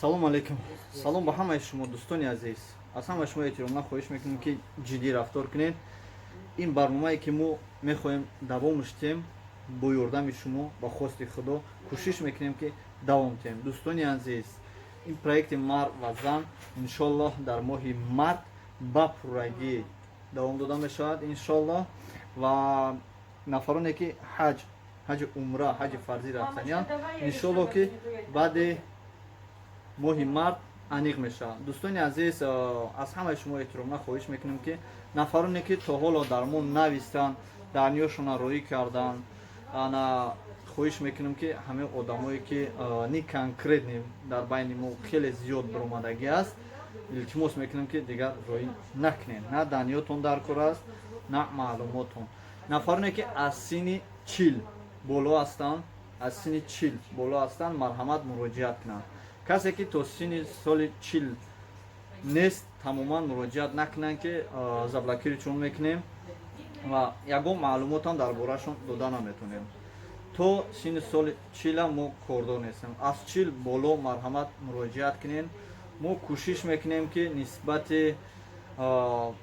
салом алейкум. Салом ба ҳамаи шумо дӯстони азиз. Аз ҳамаи шумо эҳтиромнак хоҳиш мекунем ки ҷиддӣ рафтор кунед. Ин барномае ки мо мехоҳем давомш диҳем бо ёрдами шумо ба хости худо кӯшиш мекунем ки давом диҳем. Дӯстони азиз, ин проекти мард ва зан иншоаллоҳ дар моҳи март ба пуррагӣ давом дода мешавад иншоаллоҳ. Ва нафароне ки ҳаҷи умра, ҳаҷи фарзӣ рафтаниянд, иншоаллоҳ ки баъди моҳи март аниқ мешавад. Дӯстони азиз, аз ҳамаи шумо эҳтиромнак хоҳиш мекунем ки нафароне ки то ҳоло дар мо навистанд, дарниёшона роӣ карданд, ана хоҳиш мекунем ки ҳамаи одамое ки ни конкретни дар байни мо хеле зиёд баромадагӣ аст, илтимос мекунем ки дигар роӣ накунед. На даниётон дар кор аст, на маълумотон. Нафароне ки аз синни 40 боло ҳастанд, марҳамат муроҷиат кунанд. касе ки то синни соли 40 нест, тамоман муроҷиат накунанд ки заблокириашон мекунем ва ягон маълумотам дар борашон дода наметонем. То синни соли 40 мо кордор нестем. Аз 40 боло марҳамат муроҷиат кунем. Мо кӯшиш мекунем ки нисбати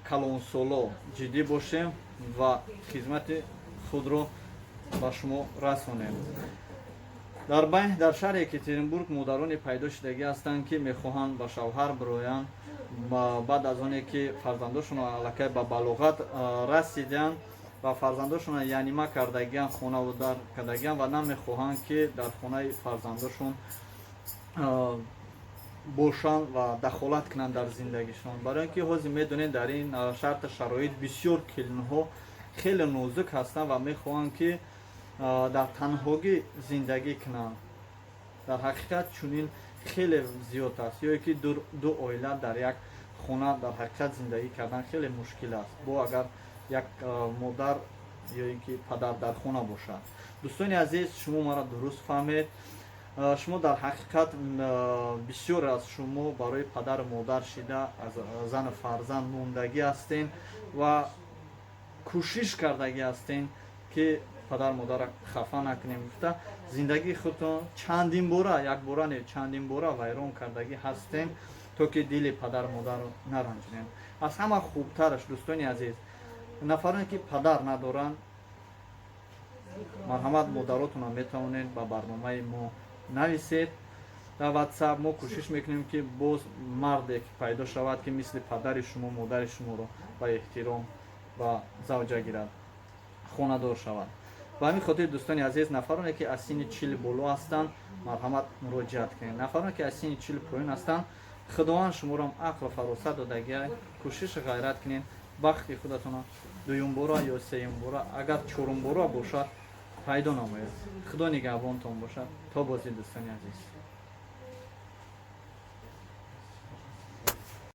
калонсоло ҷиддӣ бошем ва хизмати худро ба шумо расонем. Дар шаҳри Екатеринбург модарони пайдо шудагӣ ҳастанд ки мехоҳанд ба шавҳар бироянд баъд аз оне ки фарзандошон аллакай ба балоғат расиданд ва фарзандошон янима кардагиянд, хонаводар кардагиянд ва намехоҳанд ки дар хонаи фарзандошон бошанд ва дахолат кунанд дар зиндагишон. Барои ин ки ҳозир медонед дар ин шарта шароит бисёр келинҳо хеле нозук ҳастанд ва мехоҳанд ки дар танҳогӣ зиндагӣ кунанд. Дар ҳақиқат чунин хеле зиёд аст. ёе ки ду оила дар як хона дар ҳақиқат зиндагӣ кардан хеле мушкил аст, бо агар як модар ёе ки падар дар хона бошад. дӯстони азиз, шумо маро дуруст фаҳмед. шумо дар ҳақиқат бисёр аз шумо барои падару модар шида аз зану фарзанд мондагӣ ҳастен ва кӯшиш кардагӣ ҳастен ки падар модара хафа накунем гуфта зиндагии худтон чандин бора, якбора не чандин бора вайрон кардагӣ ҳастем, то ки дили падару модарро наранҷонем. аз ҳама хубтараш дӯстони азиз, нафароне ки падар надоранд, марҳамат модаротонам метавонед ба барномаи мо нависед дар WhatsApp. мо кӯшиш мекунем ки боз марде ки пайдо шавад ки мисли падари шумо, модари шуморо ба эҳтиром ба завҷа гирад, хонадор шавад. ба ҳамин хотир дӯстони азиз, нафароне ки аз синни 40 боло ҳастанд, марҳамат муроҷиат кунед. нафароне ки аз синни 40 поён ҳастанд, худованд шуморо ақлу фаросат додагиа, кӯшиши ғайрат кунед, бахти худатонро дуюмбора ё сеюмбора, агар чорумбора бошад пайдо намоед. худо нигаҳбонтон бошад. То бозӣ дӯстони азиз.